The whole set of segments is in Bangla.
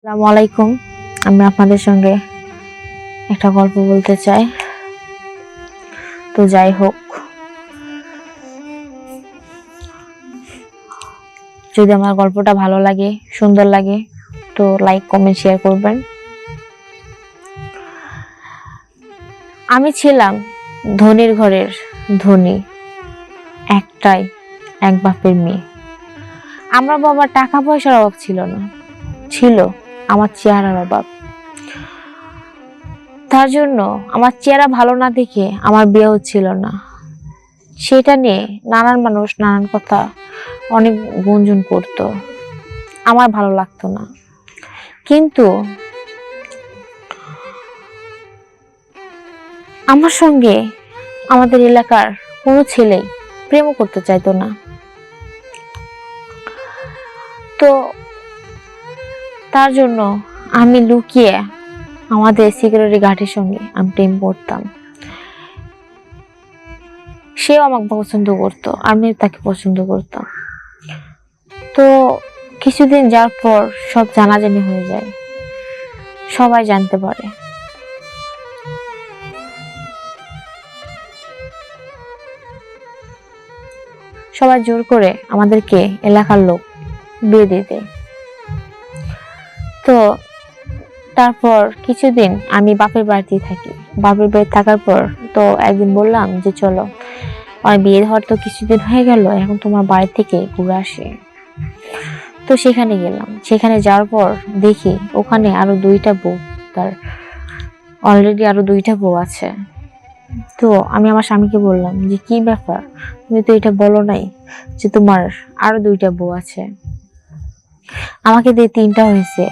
আসসালামু আলাইকুম। আমি আপনাদের সঙ্গে একটা গল্প বলতে চাই। তো যাই হোক, যদি আমার গল্পটা ভালো লাগে, সুন্দর লাগে, তো লাইক, কমেন্ট, শেয়ার করবেন। আমি ছিলাম ধনীর ঘরের ধনী, একটাই এক বাপের মেয়ে। আমার বাবার টাকা পয়সার অভাব ছিল না, ছিল আমার চেহারার অভাব। তার জন্য আমার চেহারা ভালো না দেখে আমার বিয়ে হচ্ছিল না। সেটা নিয়ে নানান মানুষ নানান কথা অনেক গুঞ্জন করতো, আমার ভালো লাগতো না। কিন্তু আমার সঙ্গে আমাদের এলাকার কোনো ছেলেই প্রেমও করতে চাইতো না। তো তার জন্য আমি লুকিয়ে আমাদের সিকিউরিটি গার্ডের সঙ্গে আমি প্রেম করতাম। সেও আমাকে পছন্দ করতো, আমি তাকে পছন্দ করতাম। তো কিছুদিন যাওয়ার পর সব জানাজানি হয়ে যায়, সবাই জানতে পারে। সবাই জোর করে আমাদেরকে এলাকার লোক বিয়ে দিয়ে দেয়। তো তারপর কিছুদিন আমি বাপের বাড়িতেই থাকি। বাপের বাড়ি থাকার পর তো একদিন বললাম যে চলো, আমার বিয়ে হওয়ার তো কিছুদিন হয়ে গেল, এখন তোমার বাড়ি থেকে ঘুরে আসি। তো সেখানে গেলাম। সেখানে যাওয়ার পর দেখি ওখানে আরো দুইটা বউ, তার অলরেডি আরো দুইটা বউ আছে। তো আমি আমার স্বামীকে বললাম যে কি ব্যাপার, তুমি তো এটা বলো নাই যে তোমার আরো দুইটা বউ আছে, আমাকে দিয়ে তিনটা হয়েছে।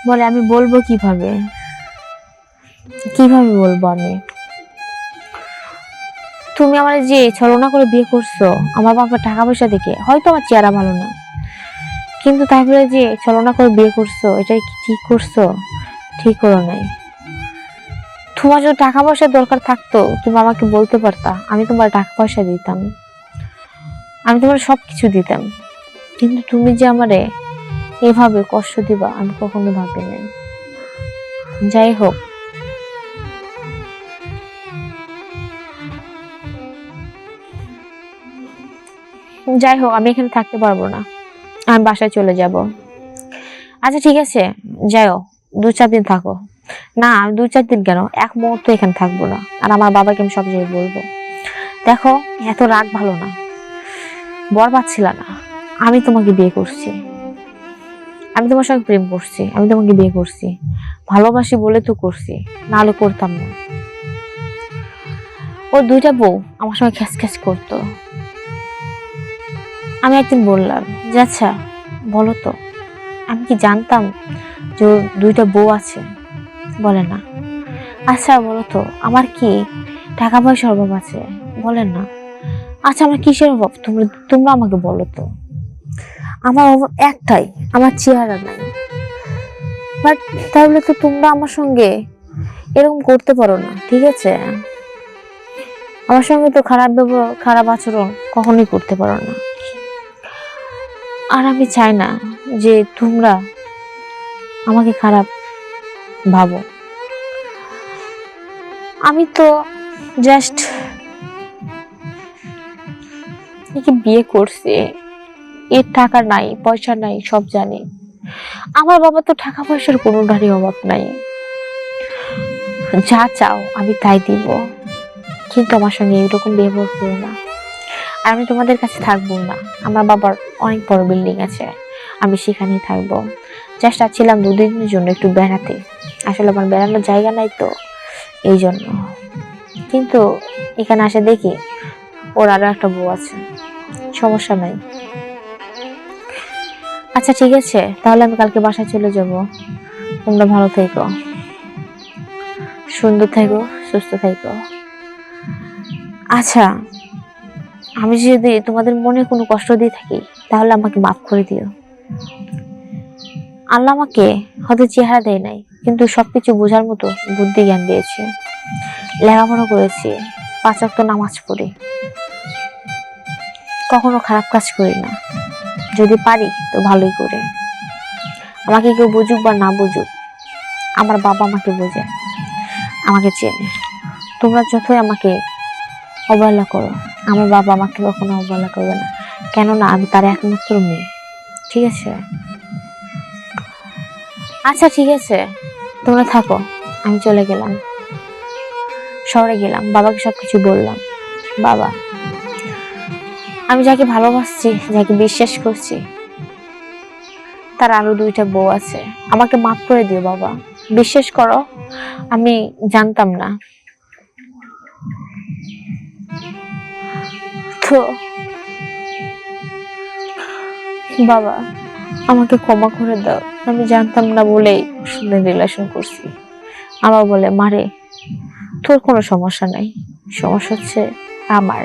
বলে আমি বলবো কিভাবে, কিভাবে বলবো আমি? তুমি আমার যে ছলনা করে বিয়ে করছো আমার বাবার টাকা পয়সা দেখে, হয়তো আমার চেহারা ভালো না, কিন্তু তাই বলে যে ছলনা করে বিয়ে করছো, এটা কি ঠিক করছো? ঠিক করো নাই। তোমার যদি টাকা পয়সার দরকার থাকতো তুমি আমাকে বলতে পারতা, আমি তোমার টাকা পয়সা দিতাম, আমি তোমার সবকিছু দিতাম। কিন্তু তুমি যে আমারে এভাবে কষ্ট দিবা আমি কখনো ভাবিনি। যাই হোক, আমি এখানে থাকতে পারবো না, আমি বাসায় চলে যাব। আচ্ছা ঠিক আছে, যাও, 2-4 দিন থাকো। না, আমি 2-4 দিন কেন, এক মুহূর্ত এখানে থাকবো না। আর আমার বাবাকে আমি সব জায়গায় বলবো, দেখো এত রাগ ভালো না, বর পাচ্ছিল না, আমি তোমাকে বিয়ে করছি, আমি তোমার সঙ্গে প্রেম করছি, আমি তোমাকে বিয়ে করছি, ভালোবাসি বলে তো করছি, না হলে করতাম না। ওর দুইটা বউ আমার সঙ্গে খ্যাস খ্যাস করতো। আমি একদিন বললাম যে আচ্ছা বলো তো, আমি কি জানতাম যে ওর দুইটা বউ আছে? বলে না। আচ্ছা বলো তো, আমার কি টাকা পয়সার অভাব আছে? বলেন না। আচ্ছা আমার কিসের অভাব তোমরা তোমরা আমাকে বলো তো। আমার অভাব একটাই, আমার চেহারা নাই। বাট তাহলে তো তোমরা আমার সঙ্গে এরকম করতে পারো না, ঠিক আছে? আমার সঙ্গে তো খারাপ ব্যবহার, খারাপ আচরণ কখনোই করতে পারো না। আর আমি চাই না যে তোমরা আমাকে খারাপ ভাবো। আমি তো জাস্ট বিয়ে করছি, এর টাকা নাই, পয়সা নাই, সব জানি। আমার বাবা তো টাকা পয়সার কোনোটারই অভাব নাই, যা চাও আমি তাই দিব, কিন্তু আমার সঙ্গে এরকম ব্যবহার করো না। আর আমি তোমাদের কাছে থাকবো না, আমার বাবার অনেক বড় বিল্ডিং আছে, আমি সেখানেই থাকবো। জাস্ট ছিলাম 2 দিনের জন্য একটু বেড়াতে, আসলে আমার বেড়ানোর জায়গা নাই তো এই জন্য। কিন্তু এখানে আসে দেখি ওর আরো একটা বউ আছে, সমস্যা নাই। আচ্ছা ঠিক আছে, তাহলে আমি কালকে বাসায় চলে যাব। তোমরা ভালো থেকো, সুন্দর থেকো, সুস্থ থেকো। আচ্ছা, আমি যদি তোমাদের মনে কোনো কষ্ট দিয়ে থাকি তাহলে আমাকে মাফ করে দিও। আল্লাহ আমাকে হয়তো চেহারা দেয় নাই, কিন্তু সবকিছু বোঝার মতো বুদ্ধি জ্ঞান দিয়েছে। লেখাপড়া করেছি, 5 ওয়াক্ত নামাজ পড়ি, কখনো খারাপ কাজ করি না, যদি পারি তো ভালোই করে। আমাকে কেউ বুঝুক বা না বুঝুক, আমার বাবা আমাকে বোঝে, আমাকে চেনে। তোমরা যতই আমাকে অবহেলা করো, আমার বাবা আমাকে কখনো অবহেলা করবে না, কেননা আমি তার একমাত্র মেয়ে। ঠিক আছে? আচ্ছা ঠিক আছে, তোমরা থাকো, আমি চলে গেলাম, শহরে গেলাম, বাবাকে সবকিছু বললাম। বাবা, আমি যাকে ভালোবাসছি, যাকে বিশ্বাস করছি, তার আরো 2টা বউ আছে, আমাকে মাফ করে দিও বাবা, বিশ্বাস করো আমি জানতাম না। তো বাবা, আমাকে ক্ষমা করে দাও, আমি জানতাম না বলেই সুন্দর রিলেশন করছি। আমার বলে, মারে তোর কোনো সমস্যা নাই, সমস্যা হচ্ছে আমার।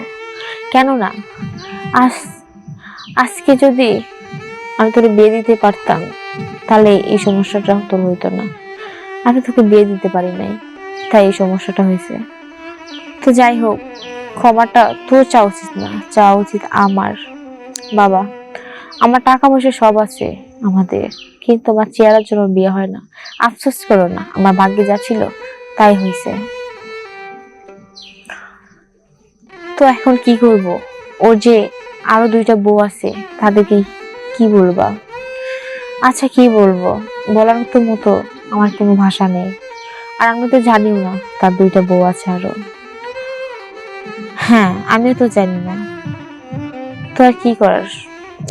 কেননা আজ আজকে যদি আমি তোকে বিয়ে দিতে পারতাম, তাহলে এই সমস্যাটা তোর হইতো না। আমি তোকে বিয়ে দিতে পারি নাই, তাই এই সমস্যাটা হয়েছে। তো যাই হোক, ক্ষমাটা তোর চাওয়া উচিত না, চাওয়া উচিত আমার। বাবা, আমার টাকা পয়সা সব আছে আমাদের, কিন্তু আমার চেহারার জন্য বিয়ে হয় না। আফসোস করো না, আমার ভাগ্যে যা ছিল তাই হয়েছে। তো এখন কি করব? ওর যে আরো 2টা বউ আছে, তাদেরকে কি বলবা? আচ্ছা কি বলবো, বলার মতো আমার কোনো ভাষা নেই। আর আমি তো জানিও না তার 2টা বউ আছে আরো। হ্যাঁ, আমিও তো জানি না। তো আর কি করার,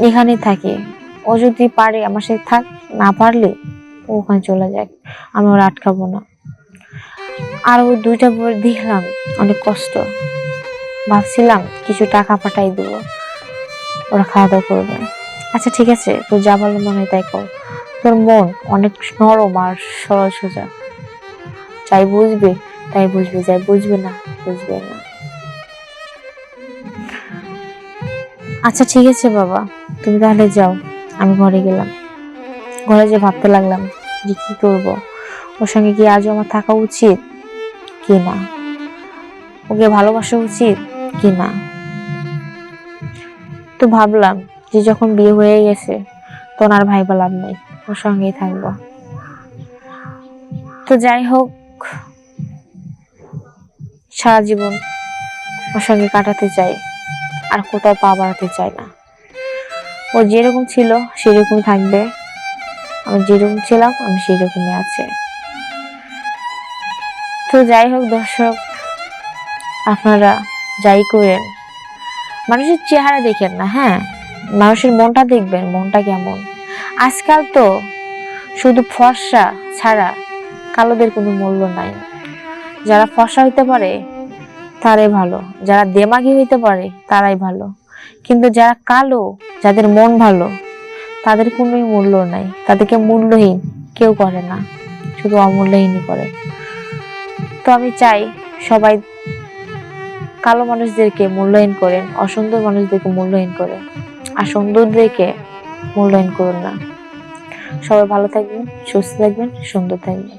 এখানে থাকে। ও যদি পারে আমার সাথে থাক, না পারলে ও ওখানে চলে যাক, আমি ওর আটকাবো না। আর ওই 2টা বই দেখলাম অনেক কষ্ট, ভাবছিলাম কিছু টাকা পাঠাই দেবো, ওরা খাওয়া দাওয়া করবে। আচ্ছা ঠিক আছে, তোর যা ভালো মনে হয় তাই কর, তোর মন অনেক নরম আর সরল সোজা, যাই বুঝবে তাই বুঝবে, যাই বুঝবে না বুঝবে না। আচ্ছা ঠিক আছে বাবা, তুমি তাহলে যাও, আমি ঘরে গেলাম। ঘরে যে ভাবতে লাগলাম যে কি করব, ওর সঙ্গে কি আজও আমার থাকা উচিত কি না, ওকে ভালোবাসা উচিত কি না। তো ভাবলাম যে যখন বিয়ে হয়ে গেছে, তখন আর ভাইবা লাভ নেই, ওর সঙ্গেই থাকবো। তো যাই হোক, সারা জীবন ওর সঙ্গে কাটাতে চাই, আর কোথাও পা বাড়াতে চাই না। ও যেরকম ছিল সেরকম থাকবে, আমি যেরকম ছিলাম আমি সেরকমই আছে। তো যাই হোক দর্শক, আপনারা যাই করেন, মানুষের চেহারা দেখেন না, হ্যাঁ, মানুষের মনটা দেখবেন, মনটা কেমন। আজকাল তো শুধু ফর্সা ছাড়া কালোদের কোনো মূল্য নাই। যারা ফর্সা হইতে পারে তারাই ভালো, যারা দেমাগি হইতে পারে তারাই ভালো, কিন্তু যারা কালো, যাদের মন ভালো, তাদের কোনোই মূল্য নাই, তাদেরকে মূল্যহীন কেউ করে না, শুধু অমূল্যহীনই করে। তো আমি চাই সবাই কালো মানুষদেরকে মূল্যায়ন করেন, অসুন্দর মানুষদেরকে মূল্যায়ন করেন, আর সুন্দরদেরকে মূল্যায়ন করুন না। সবাই ভালো থাকবেন, সুস্থ থাকবেন, সুন্দর থাকবেন।